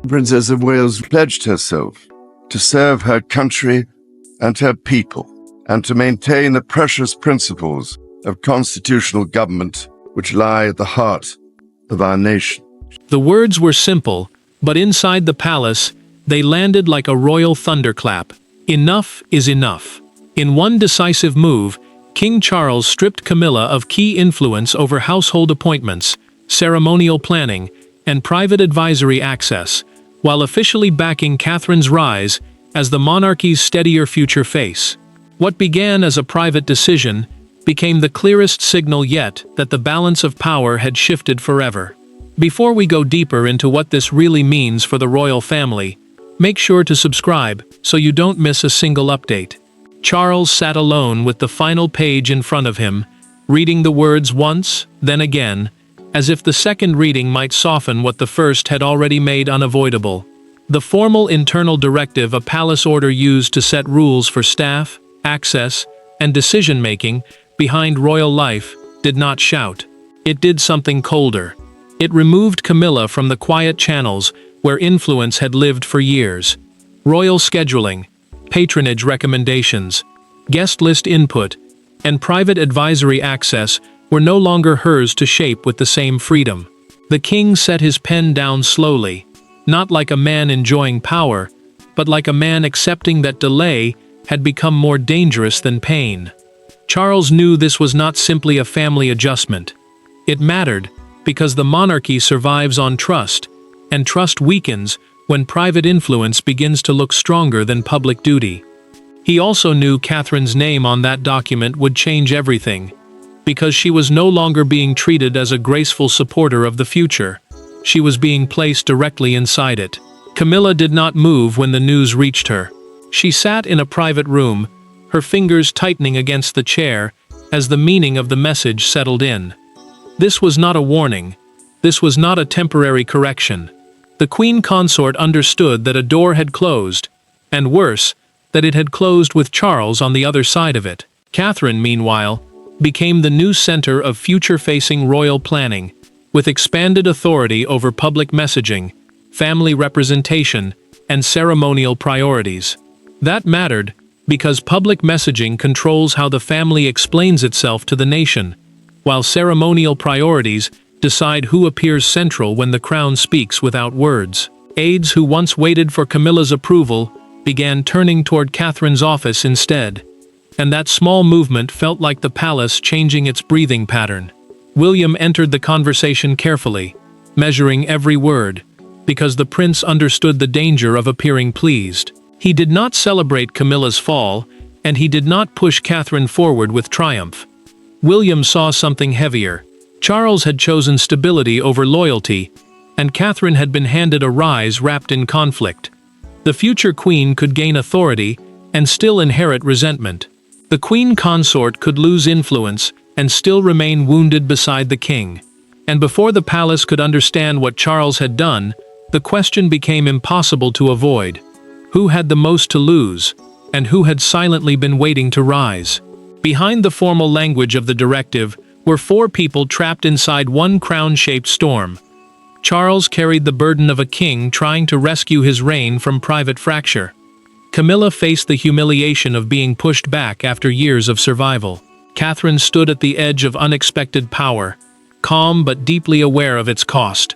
Princess of Wales pledged herself to serve her country and her people, and to maintain the precious principles of constitutional government which lie at the heart of our nation. The words were simple, but inside the palace, they landed like a royal thunderclap. Enough is enough. In one decisive move, King Charles stripped Camilla of key influence over household appointments, ceremonial planning, and private advisory access, while officially backing Catherine's rise as the monarchy's steadier future face. What began as a private decision became the clearest signal yet that the balance of power had shifted forever. Before we go deeper into what this really means for the royal family, make sure to subscribe so you don't miss a single update. Charles sat alone with the final page in front of him, reading the words once, then again, as if the second reading might soften what the first had already made unavoidable. The formal internal directive a palace order used to set rules for staff, access, and decision-making behind royal life did not shout. It did something colder. It removed Camilla from the quiet channels where influence had lived for years. Royal scheduling, patronage recommendations, guest list input, and private advisory access were no longer hers to shape with the same freedom. The king set his pen down slowly, not like a man enjoying power, but like a man accepting that delay had become more dangerous than pain. Charles knew this was not simply a family adjustment. It mattered because the monarchy survives on trust, and trust weakens when private influence begins to look stronger than public duty. He also knew Catherine's name on that document would change everything, because she was no longer being treated as a graceful supporter of the future. She was being placed directly inside it. Camilla did not move when the news reached her. She sat in a private room, her fingers tightening against the chair as the meaning of the message settled in. This was not a warning. This was not a temporary correction. The queen consort understood that a door had closed, and worse, that it had closed with Charles on the other side of it. Catherine, meanwhile, became the new center of future-facing royal planning, with expanded authority over public messaging, family representation, and ceremonial priorities. That mattered because public messaging controls how the family explains itself to the nation, while ceremonial priorities decide who appears central when the crown speaks without words. Aides who once waited for Camilla's approval began turning toward Catherine's office instead, and that small movement felt like the palace changing its breathing pattern. William entered the conversation carefully, measuring every word, because the prince understood the danger of appearing pleased. He did not celebrate Camilla's fall, and he did not push Catherine forward with triumph. William saw something heavier. Charles had chosen stability over loyalty, and Catherine had been handed a rise wrapped in conflict. The future queen could gain authority and still inherit resentment. The queen consort could lose influence and still remain wounded beside the king. And before the palace could understand what Charles had done, the question became impossible to avoid. Who had the most to lose, and who had silently been waiting to rise? Behind the formal language of the directive were four people trapped inside one crown-shaped storm. Charles carried the burden of a king trying to rescue his reign from private fracture. Camilla faced the humiliation of being pushed back after years of survival. Catherine stood at the edge of unexpected power, calm but deeply aware of its cost.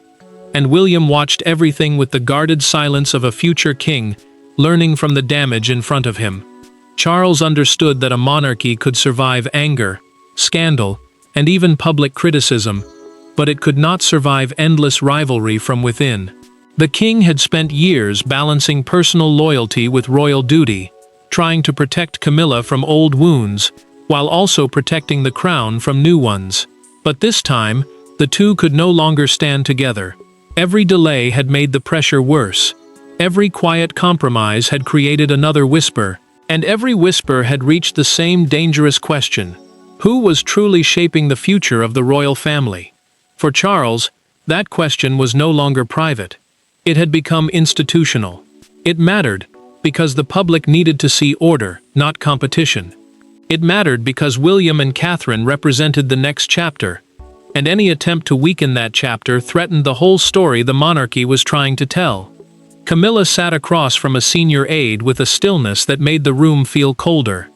And William watched everything with the guarded silence of a future king, learning from the damage in front of him. Charles understood that a monarchy could survive anger, scandal, and even public criticism, but it could not survive endless rivalry from within. The king had spent years balancing personal loyalty with royal duty, trying to protect Camilla from old wounds, while also protecting the crown from new ones. But this time, the two could no longer stand together. Every delay had made the pressure worse. Every quiet compromise had created another whisper, and every whisper had reached the same dangerous question: who was truly shaping the future of the royal family? For Charles, that question was no longer private. It had become institutional. It mattered because the public needed to see order, not competition. It mattered because William and Catherine represented the next chapter, and any attempt to weaken that chapter threatened the whole story the monarchy was trying to tell. Camilla sat across from a senior aide with a stillness that made the room feel colder.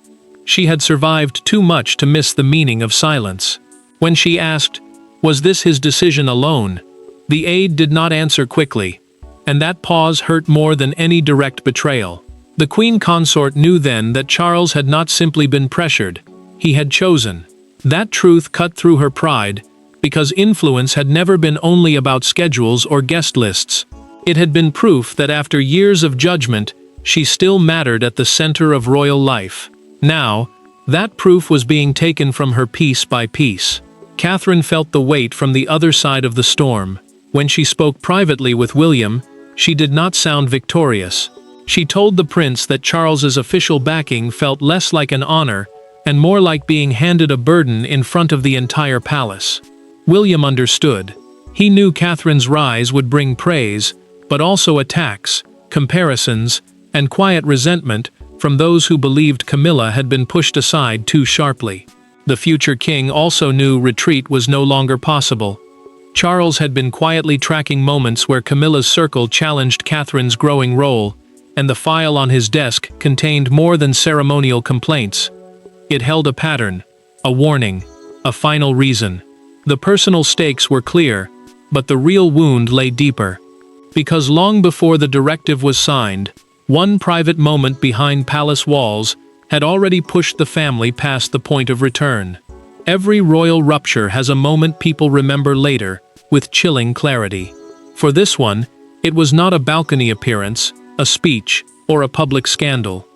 She had survived too much to miss the meaning of silence. When she asked, "Was this his decision alone?" the aide did not answer quickly, and that pause hurt more than any direct betrayal. The queen consort knew then that Charles had not simply been pressured, he had chosen. That truth cut through her pride, because influence had never been only about schedules or guest lists. It had been proof that after years of judgment, she still mattered at the center of royal life. Now, that proof was being taken from her piece by piece. Catherine felt the weight from the other side of the storm. When she spoke privately with William, she did not sound victorious. She told the prince that Charles's official backing felt less like an honor and more like being handed a burden in front of the entire palace. William understood. He knew Catherine's rise would bring praise, but also attacks, comparisons, and quiet resentment from those who believed Camilla had been pushed aside too sharply. The future king also knew retreat was no longer possible. Charles had been quietly tracking moments where Camilla's circle challenged Catherine's growing role, and the file on his desk contained more than ceremonial complaints. It held a pattern, a warning, a final reason. The personal stakes were clear, but the real wound lay deeper. Because long before the directive was signed, one private moment behind palace walls had already pushed the family past the point of return. Every royal rupture has a moment people remember later, with chilling clarity. For this one, it was not a balcony appearance, a speech, or a public scandal.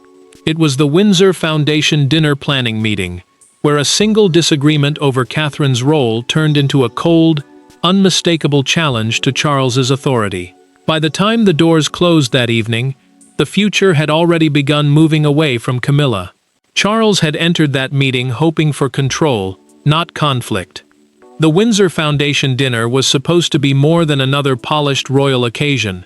It was the Windsor Foundation dinner planning meeting, where a single disagreement over Catherine's role turned into a cold, unmistakable challenge to Charles's authority. By the time the doors closed that evening, the future had already begun moving away from Camilla. Charles had entered that meeting hoping for control, not conflict. The Windsor Foundation dinner was supposed to be more than another polished royal occasion.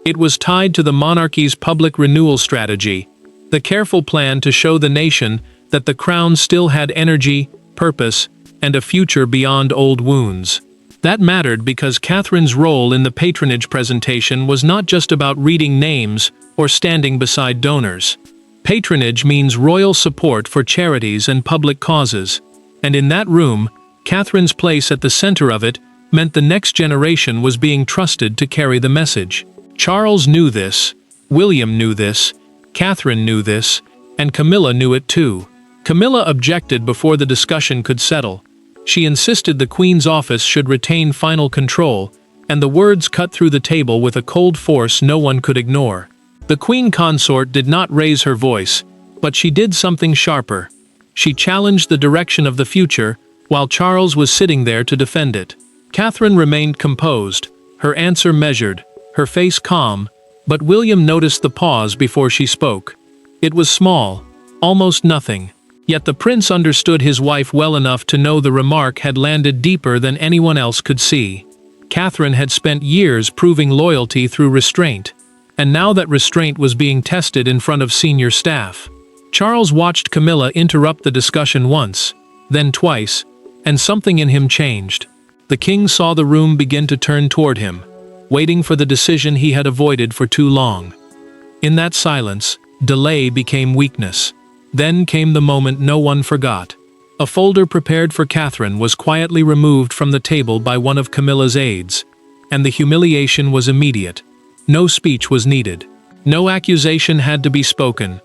It was tied to the monarchy's public renewal strategy, the careful plan to show the nation that the crown still had energy, purpose, and a future beyond old wounds. That mattered because Catherine's role in the patronage presentation was not just about reading names or standing beside donors. Patronage means royal support for charities and public causes, and in that room, Catherine's place at the center of it meant the next generation was being trusted to carry the message. Charles knew this, William knew this, Catherine knew this, and Camilla knew it too. Camilla objected before the discussion could settle. She insisted the Queen's office should retain final control, and the words cut through the table with a cold force no one could ignore. The Queen consort did not raise her voice, but she did something sharper. She challenged the direction of the future, while Charles was sitting there to defend it. Catherine remained composed, her answer measured, her face calm, but William noticed the pause before she spoke. It was small, almost nothing, yet the prince understood his wife well enough to know the remark had landed deeper than anyone else could see. Catherine had spent years proving loyalty through restraint, and now that restraint was being tested in front of senior staff. Charles watched Camilla interrupt the discussion once, then twice, and something in him changed. The king saw the room begin to turn toward him, waiting for the decision he had avoided for too long. In that silence, delay became weakness. Then came the moment no one forgot. A folder prepared for Catherine was quietly removed from the table by one of Camilla's aides, and the humiliation was immediate. No speech was needed. No accusation had to be spoken.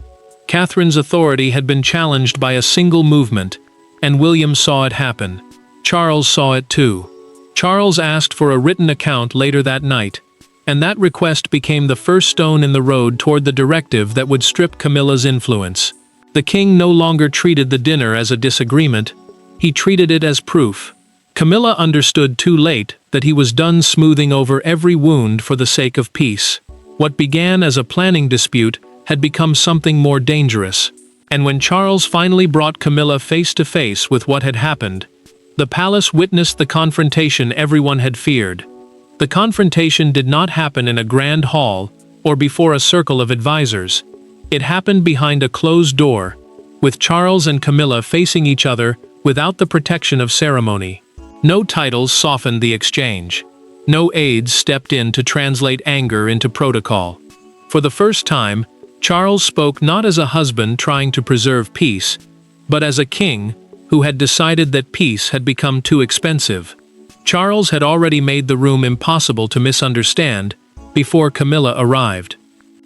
Catherine's authority had been challenged by a single movement, and William saw it happen. Charles saw it too. Charles asked for a written account later that night, and that request became the first stone in the road toward the directive that would strip Camilla's influence. The king no longer treated the dinner as a disagreement, he treated it as proof. Camilla understood too late that he was done smoothing over every wound for the sake of peace. What began as a planning dispute had become something more dangerous, and when Charles finally brought Camilla face to face with what had happened, the palace witnessed the confrontation everyone had feared. The confrontation did not happen in a grand hall or before a circle of advisors. It happened behind a closed door, with Charles and Camilla facing each other without the protection of ceremony. No titles softened the exchange. No aides stepped in to translate anger into protocol. For the first time, Charles spoke not as a husband trying to preserve peace, but as a king who had decided that peace had become too expensive. Charles had already made the room impossible to misunderstand before Camilla arrived.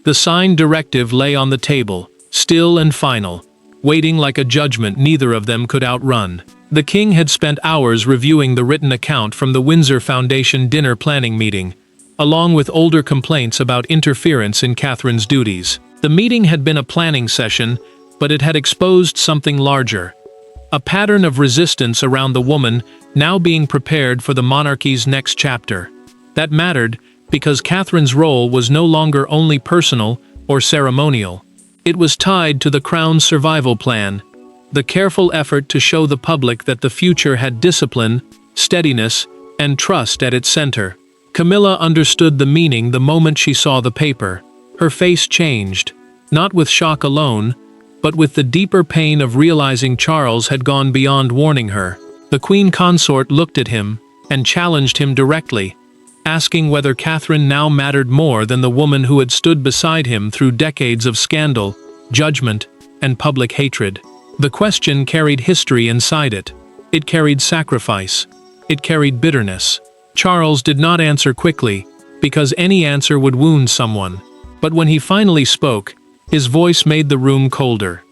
The signed directive lay on the table, still and final, waiting like a judgment neither of them could outrun. The king had spent hours reviewing the written account from the Windsor Foundation dinner planning meeting, along with older complaints about interference in Catherine's duties. The meeting had been a planning session, but it had exposed something larger. A pattern of resistance around the woman now being prepared for the monarchy's next chapter. That mattered because Catherine's role was no longer only personal or ceremonial. It was tied to the crown's survival plan, the careful effort to show the public that the future had discipline, steadiness, and trust at its center. Camilla understood the meaning the moment she saw the paper. Her face changed, not with shock alone, but with the deeper pain of realizing Charles had gone beyond warning her. The queen consort looked at him and challenged him directly, asking whether Catherine now mattered more than the woman who had stood beside him through decades of scandal, judgment, and public hatred. The question carried history inside it. It carried sacrifice. It carried bitterness. Charles did not answer quickly, because any answer would wound someone. But when he finally spoke, his voice made the room colder.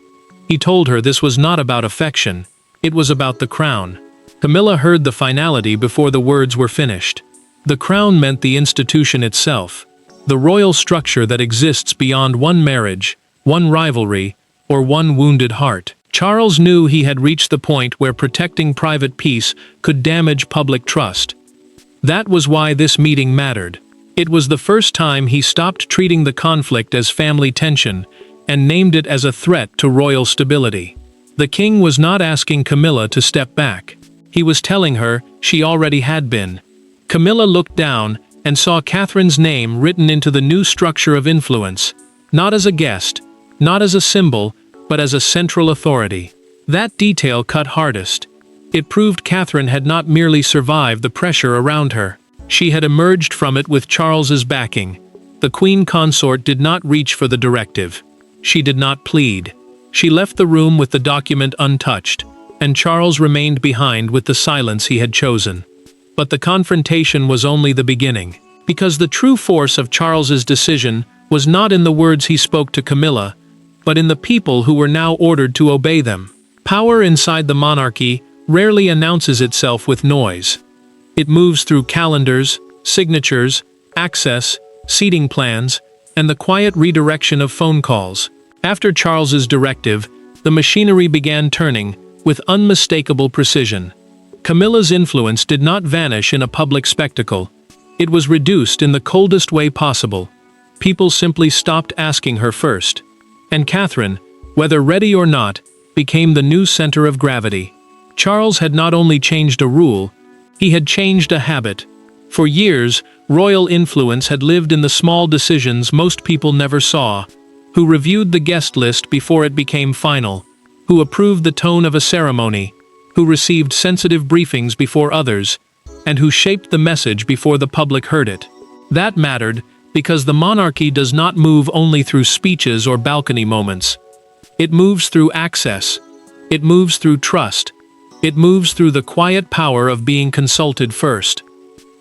He told her this was not about affection, it was about the crown. Camilla heard the finality before the words were finished. The crown meant the institution itself, the royal structure that exists beyond one marriage, one rivalry, or one wounded heart. Charles knew he had reached the point where protecting private peace could damage public trust. That was why this meeting mattered. It was the first time he stopped treating the conflict as family tension and named it as a threat to royal stability. The king was not asking Camilla to step back. He was telling her she already had been. Camilla looked down and saw Catherine's name written into the new structure of influence, not as a guest, not as a symbol, but as a central authority. That detail cut hardest. It proved Catherine had not merely survived the pressure around her. She had emerged from it with Charles's backing. The queen consort did not reach for the directive. She did not plead. She left the room with the document untouched, and Charles remained behind with the silence he had chosen. But the confrontation was only the beginning, because the true force of Charles's decision was not in the words he spoke to Camilla, but in the people who were now ordered to obey them. Power inside the monarchy rarely announces itself with noise. It moves through calendars, signatures, access, seating plans, and the quiet redirection of phone calls. After Charles's directive, the machinery began turning with unmistakable precision. Camilla's influence did not vanish in a public spectacle. It was reduced in the coldest way possible. People simply stopped asking her first. And Catherine, whether ready or not, became the new center of gravity. Charles had not only changed a rule, he had changed a habit. For years, royal influence had lived in the small decisions most people never saw, who reviewed the guest list before it became final, who approved the tone of a ceremony, who received sensitive briefings before others, and who shaped the message before the public heard it. That mattered because the monarchy does not move only through speeches or balcony moments. It moves through access. It moves through trust. It moves through the quiet power of being consulted first.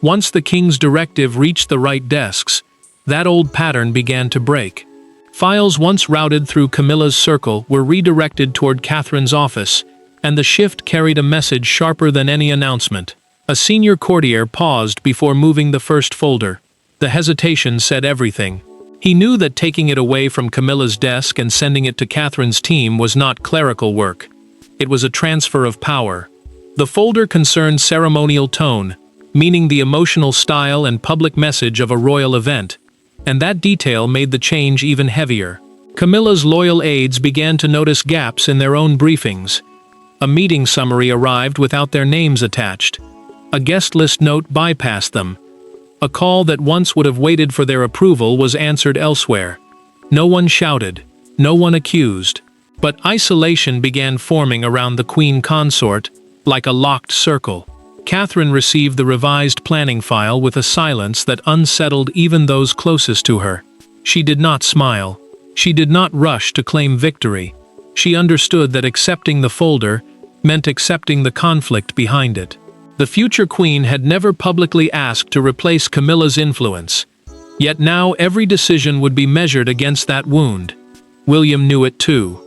Once the king's directive reached the right desks, that old pattern began to break. Files once routed through Camilla's circle were redirected toward Catherine's office, and the shift carried a message sharper than any announcement. A senior courtier paused before moving the first folder. The hesitation said everything. He knew that taking it away from Camilla's desk and sending it to Catherine's team was not clerical work. It was a transfer of power. The folder concerned ceremonial tone, meaning the emotional style and public message of a royal event, and that detail made the change even heavier. Camilla's loyal aides began to notice gaps in their own briefings. A meeting summary arrived without their names attached. A guest list note bypassed them. A call that once would have waited for their approval was answered elsewhere. No one shouted, no one accused. But isolation began forming around the queen consort, like a locked circle. Catherine received the revised planning file with a silence that unsettled even those closest to her. She did not smile. She did not rush to claim victory. She understood that accepting the folder meant accepting the conflict behind it. The future queen had never publicly asked to replace Camilla's influence. Yet now every decision would be measured against that wound. William knew it too.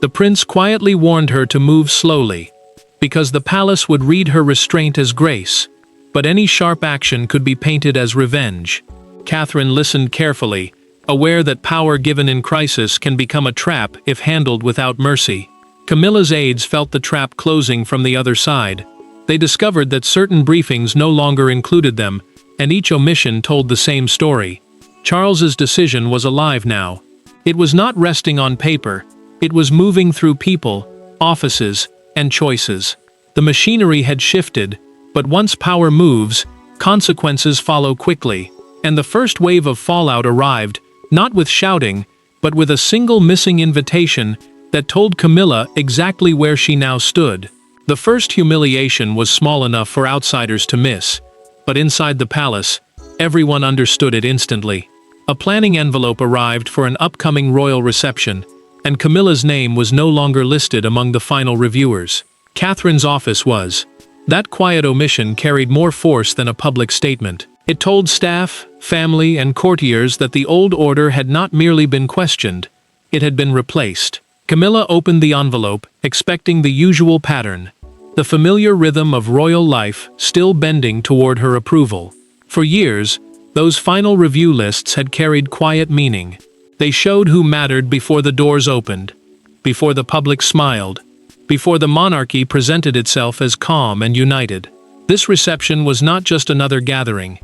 The prince quietly warned her to move slowly, because the palace would read her restraint as grace, but any sharp action could be painted as revenge. Catherine listened carefully, aware that power given in crisis can become a trap if handled without mercy. Camilla's aides felt the trap closing from the other side. They discovered that certain briefings no longer included them, and each omission told the same story. Charles's decision was alive now. It was not resting on paper, it was moving through people, offices, and choices. The machinery had shifted, but once power moves, consequences follow quickly. And the first wave of fallout arrived, not with shouting, but with a single missing invitation that told Camilla exactly where she now stood. The first humiliation was small enough for outsiders to miss, but inside the palace, everyone understood it instantly. A planning envelope arrived for an upcoming royal reception, and Camilla's name was no longer listed among the final reviewers. Catherine's office was. That quiet omission carried more force than a public statement. It told staff, family, and courtiers that the old order had not merely been questioned, it had been replaced. Camilla opened the envelope, expecting the usual pattern, the familiar rhythm of royal life still bending toward her approval. For years, those final review lists had carried quiet meaning. They showed who mattered before the doors opened, before the public smiled, before the monarchy presented itself as calm and united. This reception was not just another gathering.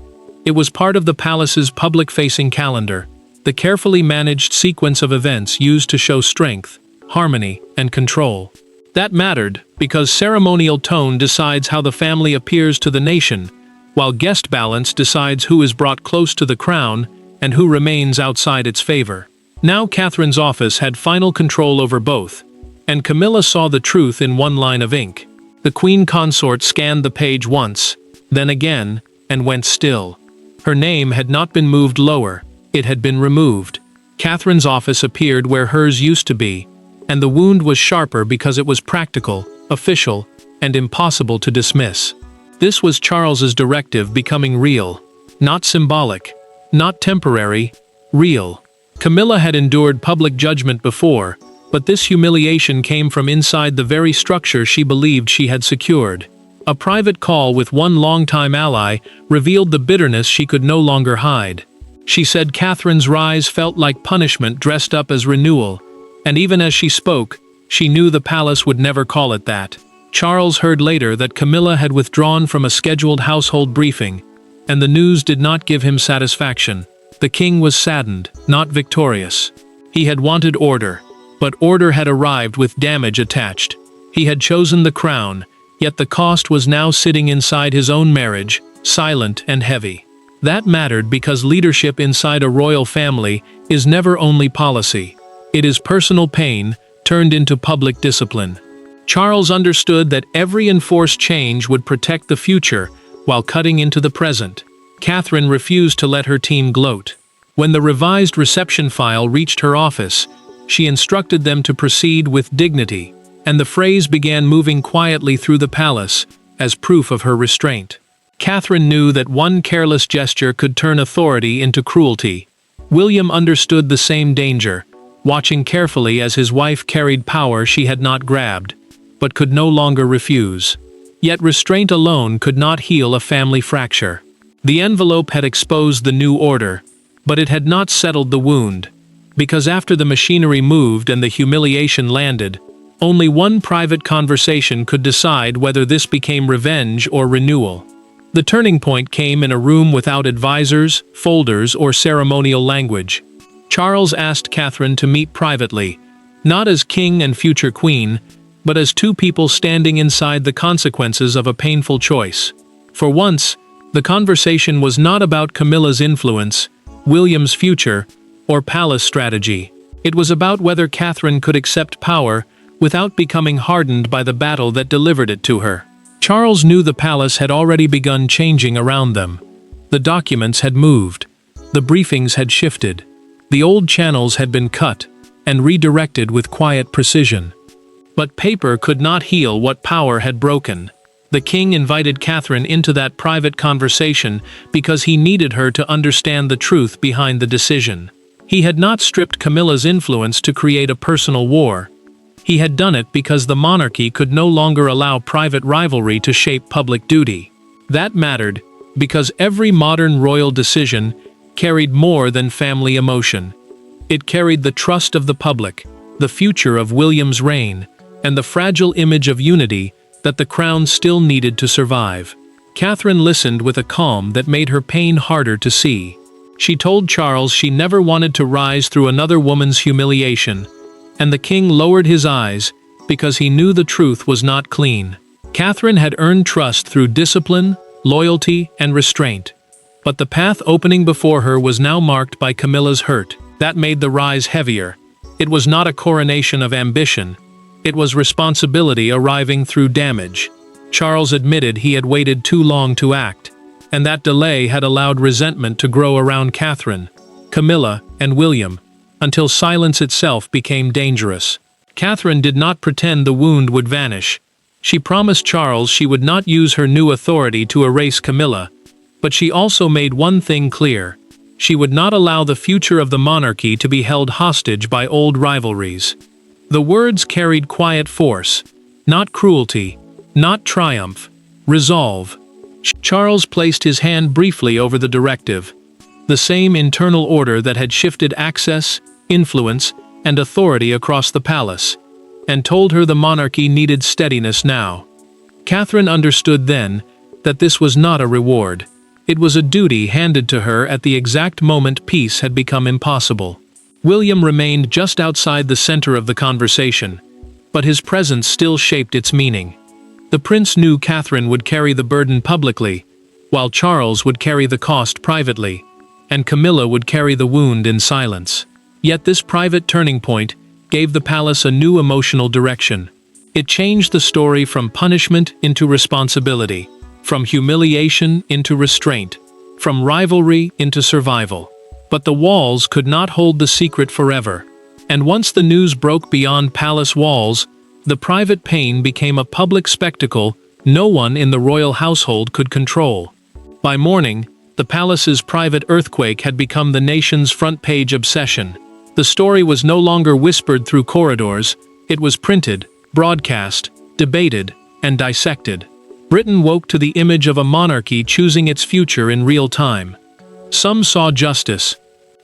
It was part of the palace's public-facing calendar, the carefully managed sequence of events used to show strength, harmony, and control. That mattered because ceremonial tone decides how the family appears to the nation, while guest balance decides who is brought close to the crown and who remains outside its favor. Now Catherine's office had final control over both, and Camilla saw the truth in one line of ink. The queen consort scanned the page once, then again, and went still. Her name had not been moved lower, it had been removed. Catherine's office appeared where hers used to be, and the wound was sharper because it was practical, official, and impossible to dismiss. This was Charles's directive becoming real, not symbolic, not temporary, real. Camilla had endured public judgment before, but this humiliation came from inside the very structure she believed she had secured. A private call with one longtime ally revealed the bitterness she could no longer hide. She said Catherine's rise felt like punishment dressed up as renewal, and even as she spoke, she knew the palace would never call it that. Charles heard later that Camilla had withdrawn from a scheduled household briefing, and the news did not give him satisfaction. The king was saddened, not victorious. He had wanted order, but order had arrived with damage attached. He had chosen the crown, yet the cost was now sitting inside his own marriage, silent and heavy. That mattered because leadership inside a royal family is never only policy. It is personal pain turned into public discipline. Charles understood that every enforced change would protect the future while cutting into the present. Catherine refused to let her team gloat. When the revised reception file reached her office, she instructed them to proceed with dignity, and the phrase began moving quietly through the palace as proof of her restraint. Catherine knew that one careless gesture could turn authority into cruelty. William understood the same danger, watching carefully as his wife carried power she had not grabbed, but could no longer refuse. Yet restraint alone could not heal a family fracture. The envelope had exposed the new order, but it had not settled the wound, because after the machinery moved and the humiliation landed, only one private conversation could decide whether this became revenge or renewal. The turning point came in a room without advisors, folders, or ceremonial language. Charles asked Catherine to meet privately, not as king and future queen, but as two people standing inside the consequences of a painful choice. For once, the conversation was not about Camilla's influence, William's future, or palace strategy. It was about whether Catherine could accept power without becoming hardened by the battle that delivered it to her. Charles knew the palace had already begun changing around them. The documents had moved. The briefings had shifted. The old channels had been cut and redirected with quiet precision. But paper could not heal what power had broken. The king invited Catherine into that private conversation because he needed her to understand the truth behind the decision. He had not stripped Camilla's influence to create a personal war. He had done it because the monarchy could no longer allow private rivalry to shape public duty. That mattered because every modern royal decision carried more than family emotion. It carried the trust of the public, the future of William's reign, and the fragile image of unity that the crown still needed to survive. Catherine listened with a calm that made her pain harder to see. She told Charles she never wanted to rise through another woman's humiliation, and the king lowered his eyes because he knew the truth was not clean. Catherine had earned trust through discipline, loyalty, and restraint. But the path opening before her was now marked by Camilla's hurt. That made the rise heavier. It was not a coronation of ambition. It was responsibility arriving through damage. Charles admitted he had waited too long to act, and that delay had allowed resentment to grow around Catherine, Camilla, and William, until silence itself became dangerous. Catherine did not pretend the wound would vanish. She promised Charles she would not use her new authority to erase Camilla, but she also made one thing clear. She would not allow the future of the monarchy to be held hostage by old rivalries. The words carried quiet force, not cruelty, not triumph, resolve. Charles placed his hand briefly over the directive, the same internal order that had shifted access, influence, and authority across the palace, and told her the monarchy needed steadiness now. Catherine understood then that this was not a reward. It was a duty handed to her at the exact moment peace had become impossible. William remained just outside the center of the conversation, but his presence still shaped its meaning. The prince knew Catherine would carry the burden publicly, while Charles would carry the cost privately, and Camilla would carry the wound in silence. Yet this private turning point gave the palace a new emotional direction. It changed the story from punishment into responsibility, from humiliation into restraint, from rivalry into survival. But the walls could not hold the secret forever. And once the news broke beyond palace walls, the private pain became a public spectacle no one in the royal household could control. By morning, the palace's private earthquake had become the nation's front-page obsession. The story was no longer whispered through corridors, it was printed, broadcast, debated, and dissected. Britain woke to the image of a monarchy choosing its future in real time. Some saw justice,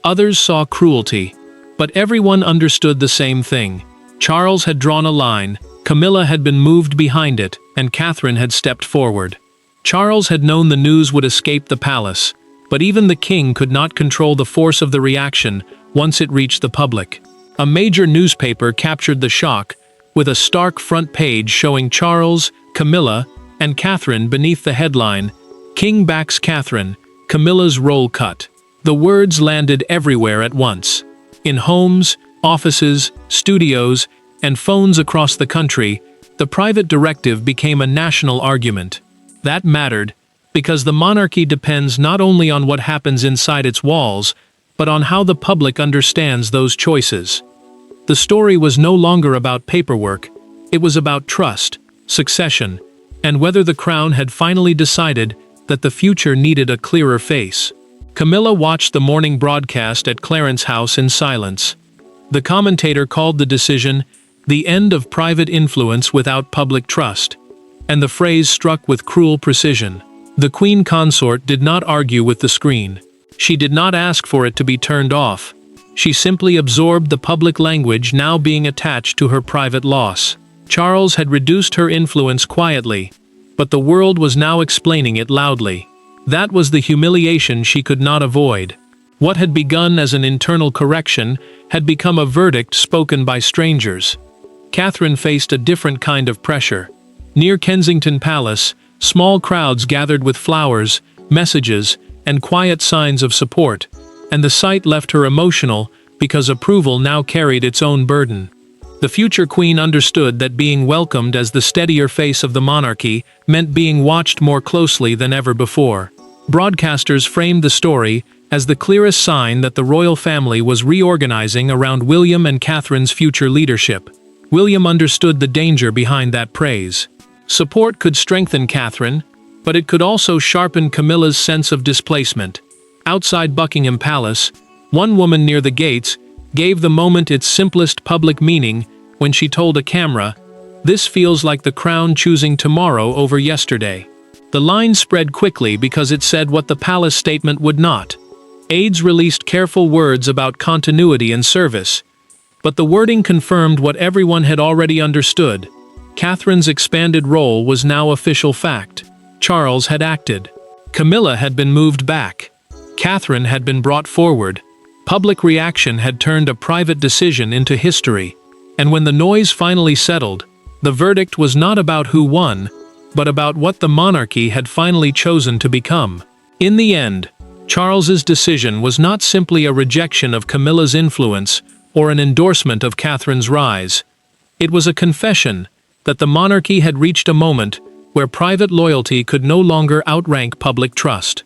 others saw cruelty, but everyone understood the same thing. Charles had drawn a line, Camilla had been moved behind it, and Catherine had stepped forward. Charles had known the news would escape the palace, but even the king could not control the force of the reaction once it reached the public. A major newspaper captured the shock, with a stark front page showing Charles, Camilla, and Catherine beneath the headline, "King backs Catherine, Camilla's roll cut." The words landed everywhere at once. In homes, offices, studios, and phones across the country, the private directive became a national argument. That mattered, because the monarchy depends not only on what happens inside its walls, but on how the public understands those choices. The story was no longer about paperwork, it was about trust, succession, and whether the crown had finally decided that the future needed a clearer face. Camilla watched the morning broadcast at Clarence's house in silence. The commentator called the decision, "the end of private influence without public trust," and the phrase struck with cruel precision. The queen consort did not argue with the screen. She did not ask for it to be turned off. She simply absorbed the public language now being attached to her private loss. Charles had reduced her influence quietly, but the world was now explaining it loudly. That was the humiliation she could not avoid. What had begun as an internal correction had become a verdict spoken by strangers. Catherine faced a different kind of pressure. Near Kensington Palace, small crowds gathered with flowers, messages, and quiet signs of support, and the sight left her emotional because approval now carried its own burden. The future queen understood that being welcomed as the steadier face of the monarchy meant being watched more closely than ever before. Broadcasters framed the story as the clearest sign that the royal family was reorganizing around William and Catherine's future leadership. William understood the danger behind that praise. Support could strengthen Catherine, but it could also sharpen Camilla's sense of displacement. Outside Buckingham Palace, one woman near the gates gave the moment its simplest public meaning when she told a camera, "This feels like the crown choosing tomorrow over yesterday." The line spread quickly because it said what the palace statement would not. Aides released careful words about continuity and service, but the wording confirmed what everyone had already understood. Catherine's expanded role was now official fact. Charles had acted. Camilla had been moved back. Catherine had been brought forward. Public reaction had turned a private decision into history. And when the noise finally settled, the verdict was not about who won, but about what the monarchy had finally chosen to become. In the end, Charles's decision was not simply a rejection of Camilla's influence or an endorsement of Catherine's rise. It was a confession that the monarchy had reached a moment where private loyalty could no longer outrank public trust.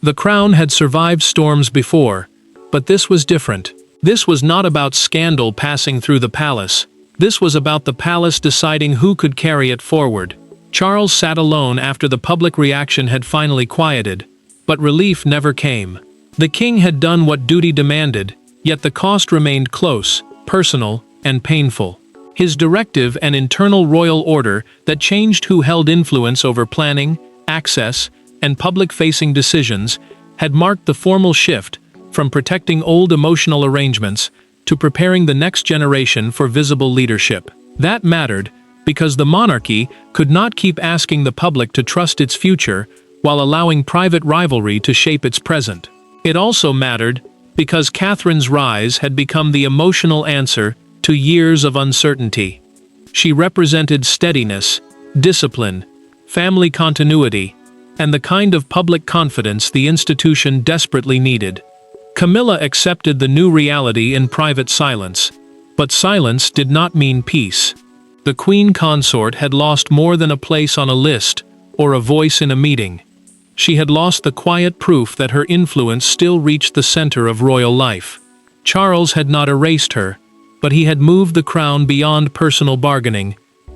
The crown had survived storms before, but this was different. This was not about scandal passing through the palace. This was about the palace deciding who could carry it forward. Charles sat alone after the public reaction had finally quieted, but relief never came. The king had done what duty demanded, yet the cost remained close, personal, and painful. His directive, an internal royal order that changed who held influence over planning, access, and public-facing decisions, had marked the formal shift from protecting old emotional arrangements to preparing the next generation for visible leadership. That mattered because the monarchy could not keep asking the public to trust its future while allowing private rivalry to shape its present. It also mattered because Catherine's rise had become the emotional answer to years of uncertainty. She represented steadiness, discipline, family continuity, and the kind of public confidence the institution desperately needed. Camilla accepted the new reality in private silence, but silence did not mean peace. The queen consort had lost more than a place on a list or a voice in a meeting. She had lost the quiet proof that her influence still reached the center of royal life. Charles had not erased her, but he had moved the crown beyond personal bargaining,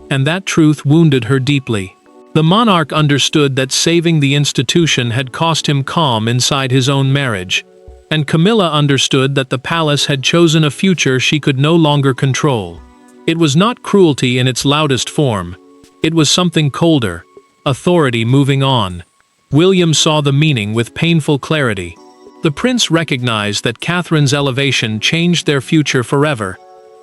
and that truth wounded her deeply. The monarch understood that saving the institution had cost him calm inside his own marriage, and Camilla understood that the palace had chosen a future she could no longer control. It was not cruelty in its loudest form. It was something colder, authority moving on. William saw the meaning with painful clarity. The prince recognized that Catherine's elevation changed their future forever,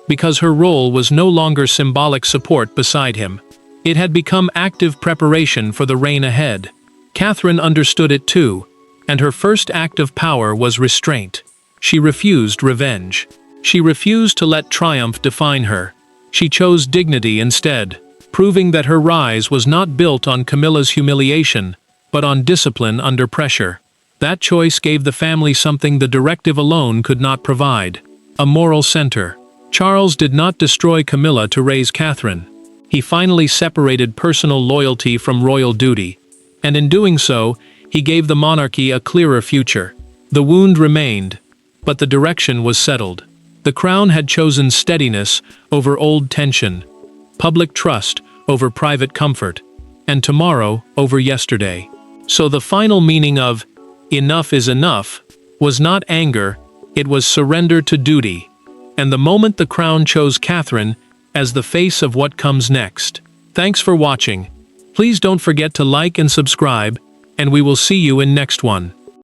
because her role was no longer symbolic support beside him. It had become active preparation for the reign ahead. Catherine understood it too, and her first act of power was restraint. She refused revenge. She refused to let triumph define her. She chose dignity instead, proving that her rise was not built on Camilla's humiliation, but on discipline under pressure. That choice gave the family something the directive alone could not provide: a moral center. Charles did not destroy Camilla to raise Catherine. He finally separated personal loyalty from royal duty, and in doing so, he gave the monarchy a clearer future. The wound remained, but the direction was settled. The crown had chosen steadiness over old tension, public trust over private comfort, and tomorrow over yesterday. So the final meaning of "enough is enough" was not anger, it was surrender to duty. And the moment the crown chose Catherine as the face of what comes next. Thanks for watching. Please don't forget to like and subscribe, and we will see you in next one.